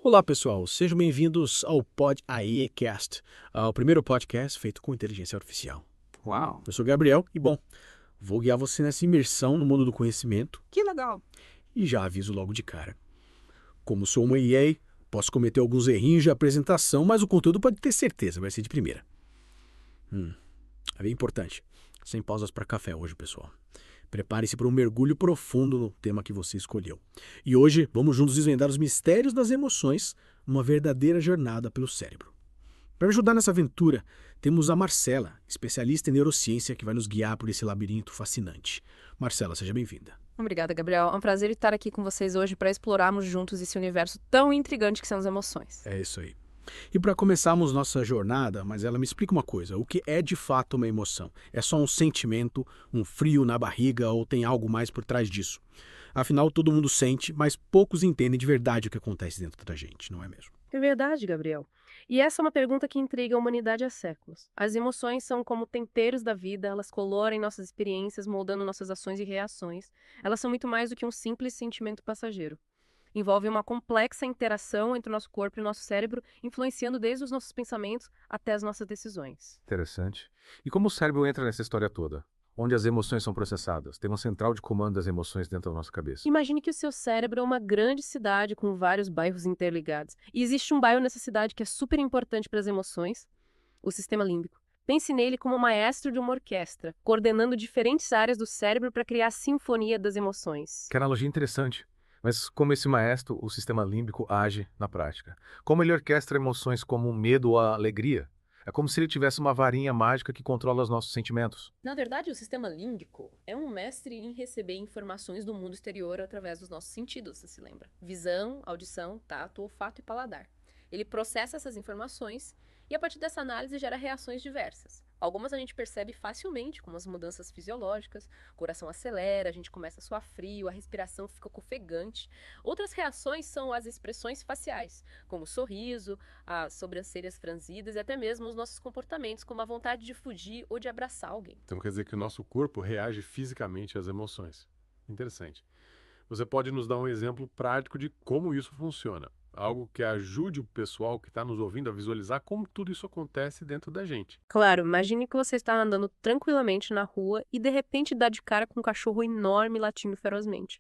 Olá, pessoal. Sejam bem-vindos ao Pod AEcast, o primeiro podcast feito com inteligência artificial. Uau! Eu sou o Gabriel e, vou guiar você nessa imersão no mundo do conhecimento Que legal! e já aviso logo de cara. Como sou uma EA, posso cometer alguns errinhos de apresentação, mas o conteúdo pode ter certeza, vai ser de primeira. É bem importante. Sem pausas para café hoje, pessoal. Prepare-se para um mergulho profundo no tema que você escolheu. E hoje vamos juntos desvendar os mistérios das emoções, uma verdadeira jornada pelo cérebro. Para me ajudar nessa aventura, temos a Marcela, especialista em neurociência, que vai nos guiar por esse labirinto fascinante. Marcela, seja bem-vinda. Obrigada, Gabriel. É um prazer estar aqui com vocês hoje para explorarmos juntos esse universo tão intrigante que são as emoções. É isso aí. E para começarmos nossa jornada, mas ela me explica uma coisa, o que é de fato uma emoção? É só um sentimento, um frio na barriga ou tem algo mais por trás disso? Afinal, todo mundo sente, mas poucos entendem de verdade o que acontece dentro da gente, não é mesmo? É verdade, Gabriel. E essa é uma pergunta que intriga a humanidade há séculos. As emoções são como temperos da vida, elas coloram nossas experiências, moldando nossas ações e reações. Elas são muito mais do que um simples sentimento passageiro. Envolve uma complexa interação entre o nosso corpo e o nosso cérebro, influenciando desde os nossos pensamentos até as nossas decisões. Interessante. E como o cérebro entra nessa história toda? Onde as emoções são processadas? Tem uma central de comando das emoções dentro da nossa cabeça. Imagine que o seu cérebro é uma grande cidade com vários bairros interligados. E existe um bairro nessa cidade que é super importante para as emoções, o sistema límbico. Pense nele como o maestro de uma orquestra, coordenando diferentes áreas do cérebro para criar a sinfonia das emoções. Que analogia interessante. Mas como esse maestro, o sistema límbico, age na prática? Como ele orquestra emoções como o medo ou a alegria? É como se ele tivesse uma varinha mágica que controla os nossos sentimentos. Na verdade, o sistema límbico é um mestre em receber informações do mundo exterior através dos nossos sentidos, você se lembra? Visão, audição, tato, olfato e paladar. Ele processa essas informações e, a partir dessa análise, gera reações diversas. Algumas a gente percebe facilmente, como as mudanças fisiológicas, o coração acelera, a gente começa a suar frio, a respiração fica ofegante. Outras reações são as expressões faciais, como o sorriso, as sobrancelhas franzidas e até mesmo os nossos comportamentos, como a vontade de fugir ou de abraçar alguém. Então quer dizer que o nosso corpo reage fisicamente às emoções. Interessante. Você pode nos dar um exemplo prático de como isso funciona? Algo que ajude o pessoal que está nos ouvindo a visualizar como tudo isso acontece dentro da gente. Claro, imagine que você está andando tranquilamente na rua e de repente dá de cara com um cachorro enorme latindo ferozmente.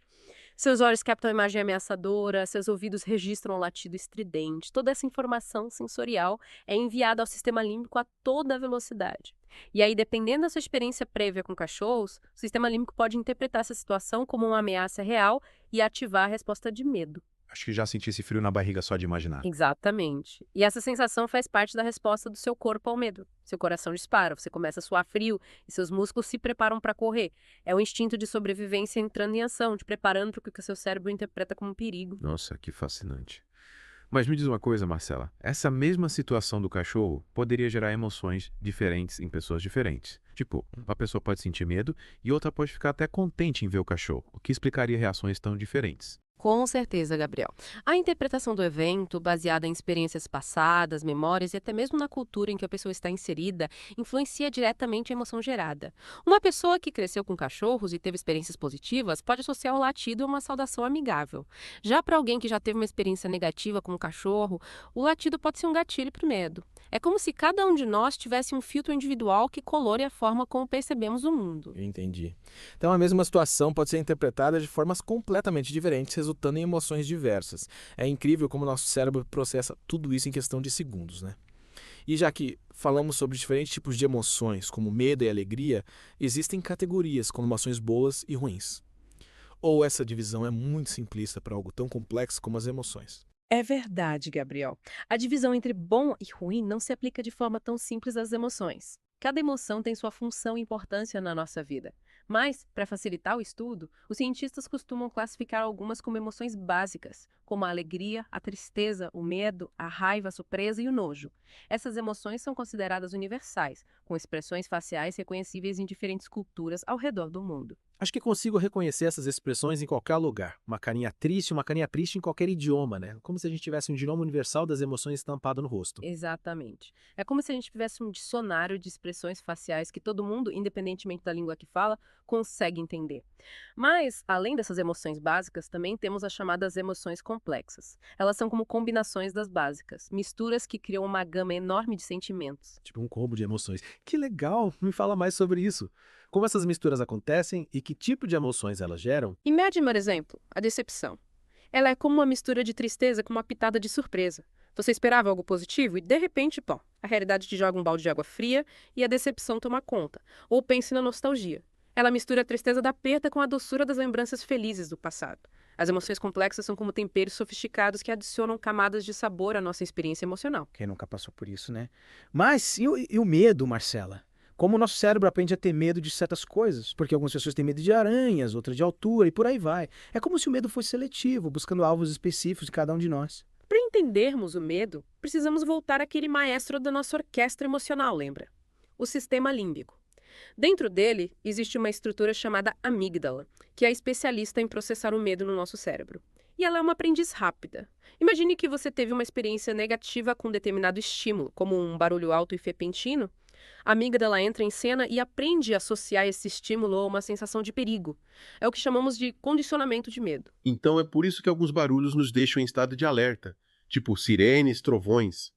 Seus olhos captam a imagem ameaçadora, seus ouvidos registram o latido estridente. Toda essa informação sensorial é enviada ao sistema límbico a toda velocidade. E aí, dependendo da sua experiência prévia com cachorros, o sistema límbico pode interpretar essa situação como uma ameaça real e ativar a resposta de medo. Acho que já senti esse frio na barriga só de imaginar. Exatamente. E essa sensação faz parte da resposta do seu corpo ao medo. Seu coração dispara, você começa a suar frio e seus músculos se preparam para correr. É o instinto de sobrevivência entrando em ação, te preparando para o que o seu cérebro interpreta como perigo. Nossa, que fascinante. Mas me diz uma coisa, Marcela. Essa mesma situação do cachorro poderia gerar emoções diferentes em pessoas diferentes. Tipo, uma pessoa pode sentir medo e outra pode ficar até contente em ver o cachorro, o que explicaria reações tão diferentes. Com certeza, Gabriel. A interpretação do evento, baseada em experiências passadas, memórias e até mesmo na cultura em que a pessoa está inserida, influencia diretamente a emoção gerada. Uma pessoa que cresceu com cachorros e teve experiências positivas pode associar o latido a uma saudação amigável. Já para alguém que já teve uma experiência negativa com um cachorro, o latido pode ser um gatilho para o medo. É como se cada um de nós tivesse um filtro individual que colore a forma como percebemos o mundo. Eu entendi. Então, a mesma situação pode ser interpretada de formas completamente diferentes, resultando em emoções diversas. É incrível como o nosso cérebro processa tudo isso em questão de segundos, né? E já que falamos sobre diferentes tipos de emoções, como medo e alegria, existem categorias como emoções boas e ruins. Ou essa divisão é muito simplista para algo tão complexo como as emoções? É verdade, Gabriel. A divisão entre bom e ruim não se aplica de forma tão simples às emoções. Cada emoção tem sua função e importância na nossa vida. Mas, para facilitar o estudo, os cientistas costumam classificar algumas como emoções básicas, como a alegria, a tristeza, o medo, a raiva, a surpresa e o nojo. Essas emoções são consideradas universais, com expressões faciais reconhecíveis em diferentes culturas ao redor do mundo. Acho que consigo reconhecer essas expressões em qualquer lugar. Uma carinha triste em qualquer idioma, né? Como se a gente tivesse um idioma universal das emoções estampado no rosto. Exatamente. É como se a gente tivesse um dicionário de expressões faciais que todo mundo, independentemente da língua que fala, consegue entender. Mas, além dessas emoções básicas, também temos as chamadas emoções complexas. Elas são como combinações das básicas, misturas que criam uma gama enorme de sentimentos. Tipo um combo de emoções. Que legal! Me fala mais sobre isso. Como essas misturas acontecem e que tipo de emoções elas geram? Imagine, por exemplo, a decepção. Ela é como uma mistura de tristeza com uma pitada de surpresa. Você esperava algo positivo e, de repente, pô, a realidade te joga um balde de água fria e a decepção toma conta. Ou pense na nostalgia. Ela mistura a tristeza da perda com a doçura das lembranças felizes do passado. As emoções complexas são como temperos sofisticados que adicionam camadas de sabor à nossa experiência emocional. Quem nunca passou por isso, né? Mas e o medo, Marcela? Como o nosso cérebro aprende a ter medo de certas coisas? Porque algumas pessoas têm medo de aranhas, outras de altura e por aí vai. É como se o medo fosse seletivo, buscando alvos específicos em cada um de nós. Para entendermos o medo, precisamos voltar àquele maestro da nossa orquestra emocional, lembra? O sistema límbico. Dentro dele, existe uma estrutura chamada amígdala, que é especialista em processar o medo no nosso cérebro. E ela é uma aprendiz rápida. Imagine que você teve uma experiência negativa com um determinado estímulo, como um barulho alto e repentino. A amígdala entra em cena e aprende a associar esse estímulo a uma sensação de perigo. É o que chamamos de condicionamento de medo. Então é por isso que alguns barulhos nos deixam em estado de alerta, tipo sirenes, trovões.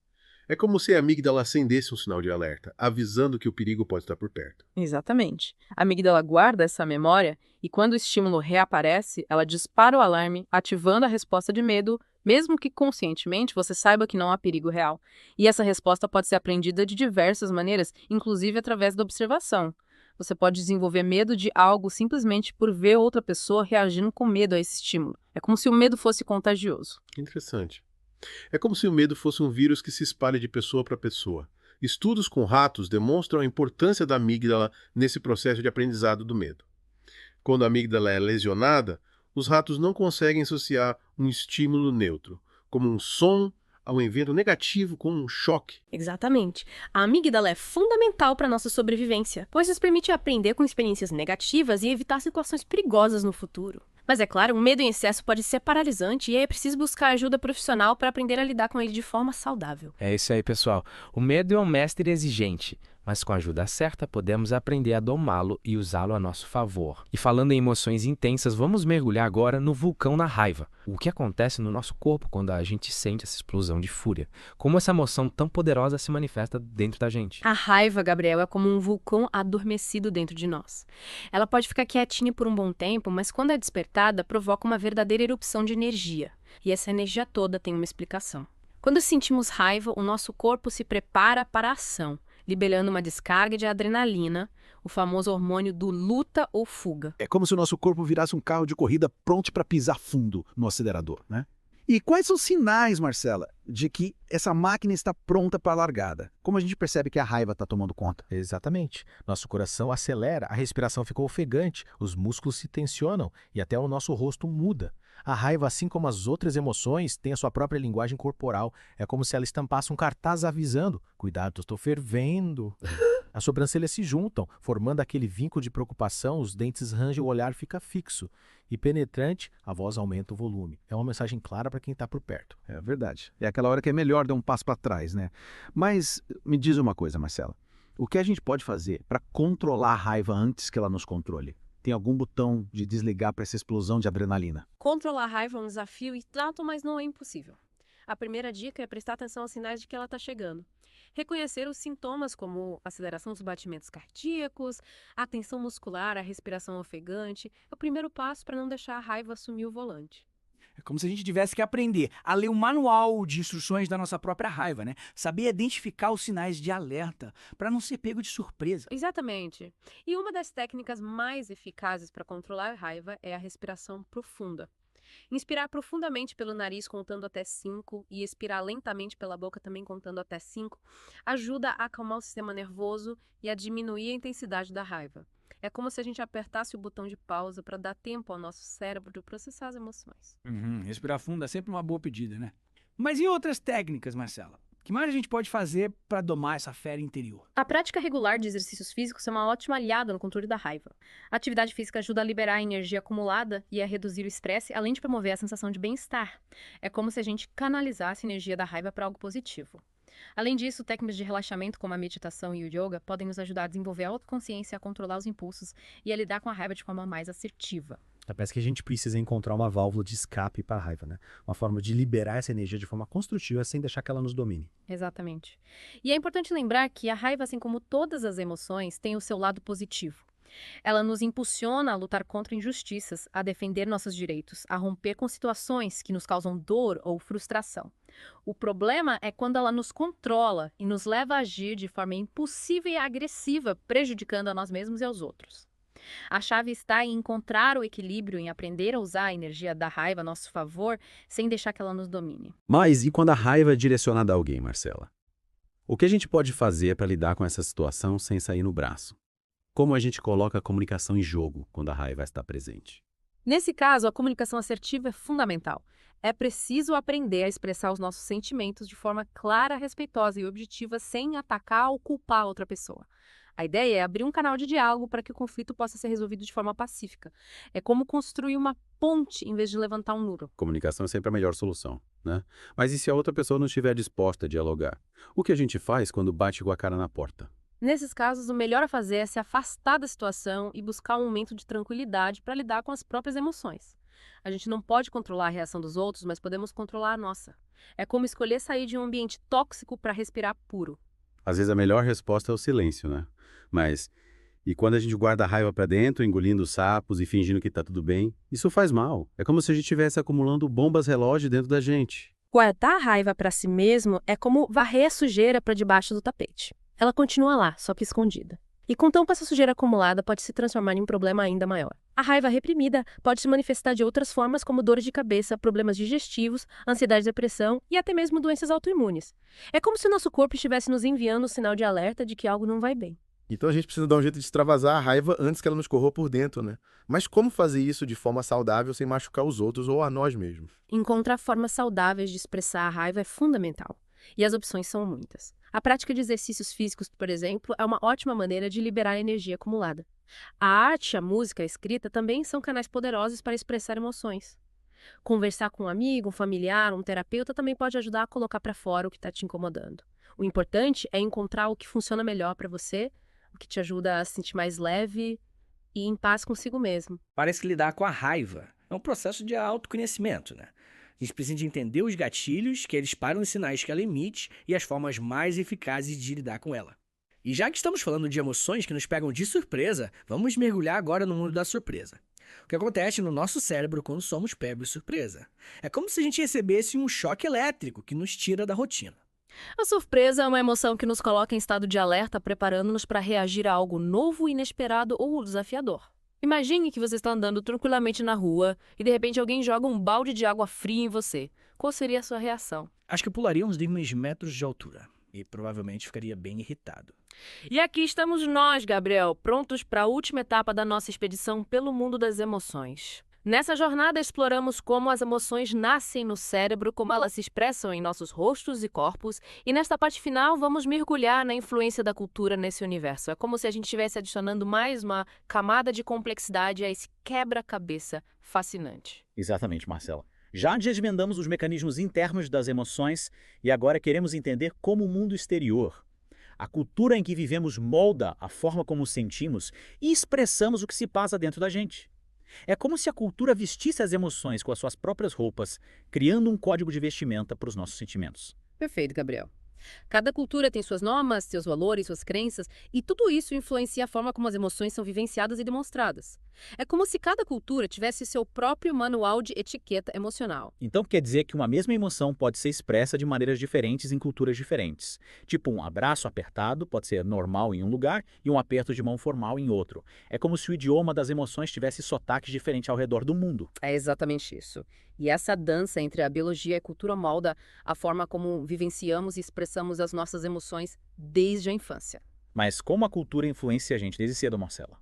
É como se a amígdala acendesse um sinal de alerta, avisando que o perigo pode estar por perto. Exatamente. A amígdala guarda essa memória e quando o estímulo reaparece, ela dispara o alarme, ativando a resposta de medo, mesmo que conscientemente você saiba que não há perigo real. E essa resposta pode ser aprendida de diversas maneiras, inclusive através da observação. Você pode desenvolver medo de algo simplesmente por ver outra pessoa reagindo com medo a esse estímulo. É como se o medo fosse contagioso. Interessante. É como se o medo fosse um vírus que se espalha de pessoa para pessoa. Estudos com ratos demonstram a importância da amígdala nesse processo de aprendizado do medo. Quando a amígdala é lesionada, os ratos não conseguem associar um estímulo neutro, como um som, a um evento negativo como um choque. Exatamente. A amígdala é fundamental para nossa sobrevivência, pois nos permite aprender com experiências negativas e evitar situações perigosas no futuro. Mas é claro, o medo em excesso pode ser paralisante e é preciso buscar ajuda profissional para aprender a lidar com ele de forma saudável. É isso aí, pessoal. O medo é um mestre exigente, mas com a ajuda certa podemos aprender a domá-lo e usá-lo a nosso favor. E falando em emoções intensas, vamos mergulhar agora no vulcão da raiva. O que acontece no nosso corpo quando a gente sente essa explosão de fúria? Como essa emoção tão poderosa se manifesta dentro da gente? A raiva, Gabriel, é como um vulcão adormecido dentro de nós. Ela pode ficar quietinha por um bom tempo, mas quando é despertada, provoca uma verdadeira erupção de energia. E essa energia toda tem uma explicação. Quando sentimos raiva, o nosso corpo se prepara para a ação, liberando uma descarga de adrenalina, o famoso hormônio do luta ou fuga. É como se o nosso corpo virasse um carro de corrida pronto para pisar fundo no acelerador, né? E quais são os sinais, Marcela, de que essa máquina está pronta para a largada? Como a gente percebe que a raiva está tomando conta? Exatamente. Nosso coração acelera, a respiração fica ofegante, os músculos se tensionam e até o nosso rosto muda. A raiva, assim como as outras emoções, tem a sua própria linguagem corporal. É como se ela estampasse um cartaz avisando: cuidado, estou fervendo. As sobrancelhas se juntam, formando aquele vínculo de preocupação, os dentes rangem, o olhar fica fixo. E penetrante, a voz aumenta o volume. É uma mensagem clara para quem está por perto. É verdade. É aquela hora que é melhor dar um passo para trás, né? Mas me diz uma coisa, Marcela. O que a gente pode fazer para controlar a raiva antes que ela nos controle? Tem algum botão de desligar para essa explosão de adrenalina? Controlar a raiva é um desafio e tanto, mas não é impossível. A primeira dica é prestar atenção aos sinais de que ela está chegando. Reconhecer os sintomas como aceleração dos batimentos cardíacos, a tensão muscular, a respiração ofegante, é o primeiro passo para não deixar a raiva assumir o volante. É como se a gente tivesse que aprender a ler o manual de instruções da nossa própria raiva, né? Saber identificar os sinais de alerta para não ser pego de surpresa. Exatamente. E uma das técnicas mais eficazes para controlar a raiva é a respiração profunda. Inspirar profundamente pelo nariz contando até 5 e expirar lentamente pela boca também contando até 5 ajuda a acalmar o sistema nervoso e a diminuir a intensidade da raiva. É como se a gente apertasse o botão de pausa para dar tempo ao nosso cérebro de processar as emoções. Respirar fundo é sempre uma boa pedida, né? Mas e outras técnicas, Marcela? O que mais a gente pode fazer para domar essa fera interior? A prática regular de exercícios físicos é uma ótima aliada no controle da raiva. A atividade física ajuda a liberar a energia acumulada e a reduzir o estresse, além de promover a sensação de bem-estar. É como se a gente canalizasse a energia da raiva para algo positivo. Além disso, técnicas de relaxamento como a meditação e o yoga podem nos ajudar a desenvolver a autoconsciência, a controlar os impulsos e a lidar com a raiva de forma mais assertiva. Parece que a gente precisa encontrar uma válvula de escape para a raiva, né? Uma forma de liberar essa energia de forma construtiva sem deixar que ela nos domine. Exatamente. E é importante lembrar que a raiva, assim como todas as emoções, tem o seu lado positivo. Ela nos impulsiona a lutar contra injustiças, a defender nossos direitos, a romper com situações que nos causam dor ou frustração. O problema é quando ela nos controla e nos leva a agir de forma impulsiva e agressiva, prejudicando a nós mesmos e aos outros. A chave está em encontrar o equilíbrio, em aprender a usar a energia da raiva a nosso favor, sem deixar que ela nos domine. Mas e quando a raiva é direcionada a alguém, Marcela? O que a gente pode fazer para lidar com essa situação sem sair no braço? Como a gente coloca a comunicação em jogo quando a raiva está presente? Nesse caso, a comunicação assertiva é fundamental. É preciso aprender a expressar os nossos sentimentos de forma clara, respeitosa e objetiva, sem atacar ou culpar a outra pessoa. A ideia é abrir um canal de diálogo para que o conflito possa ser resolvido de forma pacífica. É como construir uma ponte em vez de levantar um muro. Comunicação é sempre a melhor solução, né? Mas e se a outra pessoa não estiver disposta a dialogar? O que a gente faz quando bate com a cara na porta? Nesses casos, o melhor a fazer é se afastar da situação e buscar um momento de tranquilidade para lidar com as próprias emoções. A gente não pode controlar a reação dos outros, mas podemos controlar a nossa. É como escolher sair de um ambiente tóxico para respirar puro. Às vezes a melhor resposta é o silêncio, né? Mas, e quando a gente guarda a raiva para dentro, engolindo os sapos e fingindo que tá tudo bem? Isso faz mal. É como se a gente estivesse acumulando bombas relógio dentro da gente. Guardar a raiva para si mesmo é como varrer a sujeira para debaixo do tapete. Ela continua lá, só que escondida. E com o tempo, essa sujeira acumulada pode se transformar em um problema ainda maior. A raiva reprimida pode se manifestar de outras formas, como dores de cabeça, problemas digestivos, ansiedade e depressão e até mesmo doenças autoimunes. É como se o nosso corpo estivesse nos enviando um sinal de alerta de que algo não vai bem. Então a gente precisa dar um jeito de extravasar a raiva antes que ela nos corroa por dentro, né? Mas como fazer isso de forma saudável sem machucar os outros ou a nós mesmos? Encontrar formas saudáveis de expressar a raiva é fundamental. E as opções são muitas. A prática de exercícios físicos, por exemplo, é uma ótima maneira de liberar a energia acumulada. A arte, a música, a escrita também são canais poderosos para expressar emoções. Conversar com um amigo, um familiar, um terapeuta também pode ajudar a colocar para fora o que está te incomodando. O importante é encontrar o que funciona melhor para você, o que te ajuda a se sentir mais leve e em paz consigo mesmo. Parece que lidar com a raiva é um processo de autoconhecimento, né? A gente precisa entender os gatilhos que eles param os sinais que ela emite e as formas mais eficazes de lidar com ela. E já que estamos falando de emoções que nos pegam de surpresa, vamos mergulhar agora no mundo da surpresa. O que acontece no nosso cérebro quando somos pegos de surpresa? É como se a gente recebesse um choque elétrico que nos tira da rotina. A surpresa é uma emoção que nos coloca em estado de alerta, preparando-nos para reagir a algo novo, inesperado ou desafiador. Imagine que você está andando tranquilamente na rua e de repente alguém joga um balde de água fria em você. Qual seria a sua reação? Acho que eu pularia uns 10 metros de altura e provavelmente ficaria bem irritado. E aqui estamos nós, Gabriel, prontos para a última etapa da nossa expedição pelo mundo das emoções. Nessa jornada, exploramos como as emoções nascem no cérebro, como elas se expressam em nossos rostos e corpos, e nesta parte final vamos mergulhar na influência da cultura nesse universo. É como se a gente estivesse adicionando mais uma camada de complexidade a esse quebra-cabeça fascinante. Exatamente, Marcela. Já desvendamos os mecanismos internos das emoções e agora queremos entender como o mundo exterior, a cultura em que vivemos, molda a forma como sentimos e expressamos o que se passa dentro da gente. É como se a cultura vestisse as emoções com as suas próprias roupas, criando um código de vestimenta para os nossos sentimentos. Perfeito, Gabriel. Cada cultura tem suas normas, seus valores, suas crenças, e tudo isso influencia a forma como as emoções são vivenciadas e demonstradas. É como se cada cultura tivesse seu próprio manual de etiqueta emocional. Então quer dizer que uma mesma emoção pode ser expressa de maneiras diferentes em culturas diferentes. Tipo, um abraço apertado pode ser normal em um lugar e um aperto de mão formal em outro. É como se o idioma das emoções tivesse sotaques diferentes ao redor do mundo. É exatamente isso. E essa dança entre a biologia e a cultura molda a forma como vivenciamos e expressamos as nossas emoções desde a infância. Mas como a cultura influencia a gente desde cedo, Marcela?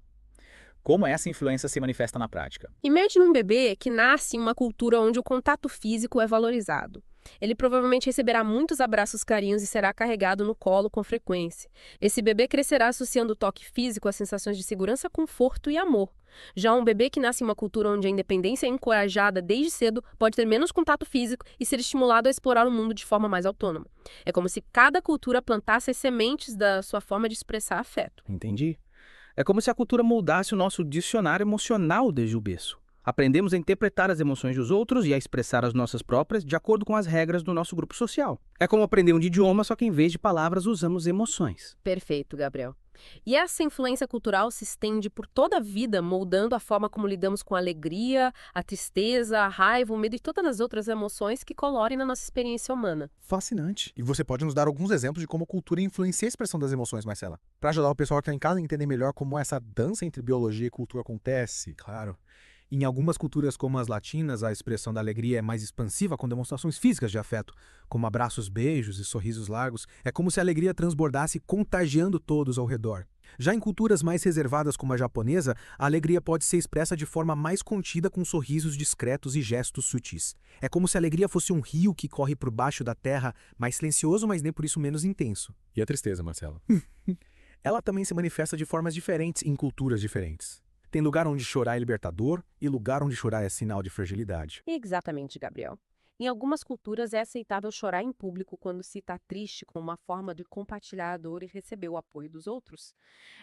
Como essa influência se manifesta na prática? Imagine um bebê que nasce em uma cultura onde o contato físico é valorizado. Ele provavelmente receberá muitos abraços, carinhos e será carregado no colo com frequência. Esse bebê crescerá associando o toque físico a sensações de segurança, conforto e amor. Já um bebê que nasce em uma cultura onde a independência é encorajada desde cedo pode ter menos contato físico e ser estimulado a explorar o mundo de forma mais autônoma. É como se cada cultura plantasse as sementes da sua forma de expressar afeto. Entendi. É como se a cultura moldasse o nosso dicionário emocional desde o berço. Aprendemos a interpretar as emoções dos outros e a expressar as nossas próprias de acordo com as regras do nosso grupo social. É como aprender um idioma, só que em vez de palavras usamos emoções. Perfeito, Gabriel. E essa influência cultural se estende por toda a vida, moldando a forma como lidamos com a alegria, a tristeza, a raiva, o medo e todas as outras emoções que colorem na nossa experiência humana. Fascinante. E você pode nos dar alguns exemplos de como a cultura influencia a expressão das emoções, Marcela? Para ajudar o pessoal que está em casa a entender melhor como essa dança entre biologia e cultura acontece. Claro. Em algumas culturas, como as latinas, a expressão da alegria é mais expansiva com demonstrações físicas de afeto, como abraços, beijos e sorrisos largos. É como se a alegria transbordasse, contagiando todos ao redor. Já em culturas mais reservadas, como a japonesa, a alegria pode ser expressa de forma mais contida com sorrisos discretos e gestos sutis. É como se a alegria fosse um rio que corre por baixo da terra, mais silencioso, mas nem por isso menos intenso. E a tristeza, Marcelo? Ela também se manifesta de formas diferentes em culturas diferentes. Tem lugar onde chorar é libertador e lugar onde chorar é sinal de fragilidade. Exatamente, Gabriel. Em algumas culturas é aceitável chorar em público quando se está triste, como uma forma de compartilhar a dor e receber o apoio dos outros.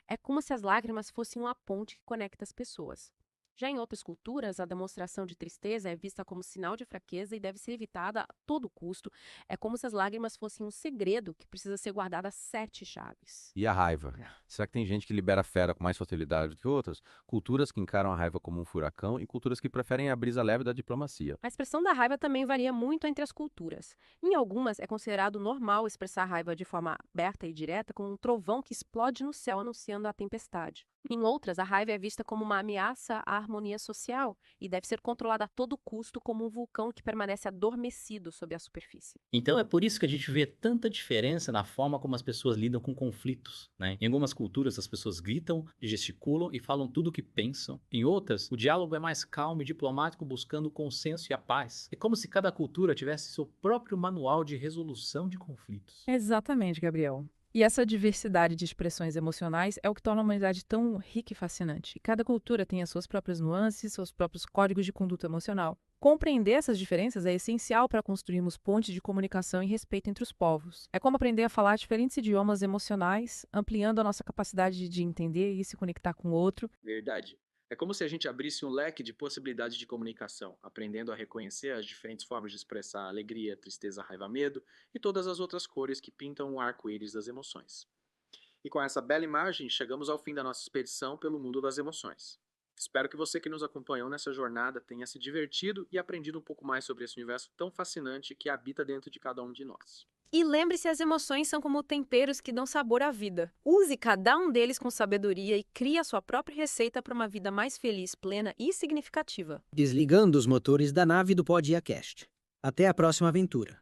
É como se as lágrimas fossem uma ponte que conecta as pessoas. Já em outras culturas, a demonstração de tristeza é vista como sinal de fraqueza e deve ser evitada a todo custo. É como se as lágrimas fossem um segredo que precisa ser guardado a 7 chaves. E a raiva? Será que tem gente que libera a fera com mais facilidade do que outras? Culturas que encaram a raiva como um furacão e culturas que preferem a brisa leve da diplomacia. A expressão da raiva também varia muito entre as culturas. Em algumas, é considerado normal expressar raiva de forma aberta e direta, com um trovão que explode no céu anunciando a tempestade. Em outras, a raiva é vista como uma ameaça à harmonia social e deve ser controlada a todo custo como um vulcão que permanece adormecido sob a superfície. Então é por isso que a gente vê tanta diferença na forma como as pessoas lidam com conflitos, né? Em algumas culturas as pessoas gritam, gesticulam e falam tudo o que pensam. Em outras, o diálogo é mais calmo e diplomático, buscando o consenso e a paz. É como se cada cultura tivesse seu próprio manual de resolução de conflitos. Exatamente, Gabriel. E essa diversidade de expressões emocionais é o que torna a humanidade tão rica e fascinante. Cada cultura tem as suas próprias nuances, seus próprios códigos de conduta emocional. Compreender essas diferenças é essencial para construirmos pontes de comunicação e respeito entre os povos. É como aprender a falar diferentes idiomas emocionais, ampliando a nossa capacidade de entender e se conectar com o outro. Verdade. É como se a gente abrisse um leque de possibilidades de comunicação, aprendendo a reconhecer as diferentes formas de expressar alegria, tristeza, raiva, medo e todas as outras cores que pintam o arco-íris das emoções. E com essa bela imagem, chegamos ao fim da nossa expedição pelo mundo das emoções. Espero que você que nos acompanhou nessa jornada tenha se divertido e aprendido um pouco mais sobre esse universo tão fascinante que habita dentro de cada um de nós. E lembre-se, as emoções são como temperos que dão sabor à vida. Use cada um deles com sabedoria e crie a sua própria receita para uma vida mais feliz, plena e significativa. Desligando os motores da nave do Pod Iacast. Até a próxima aventura.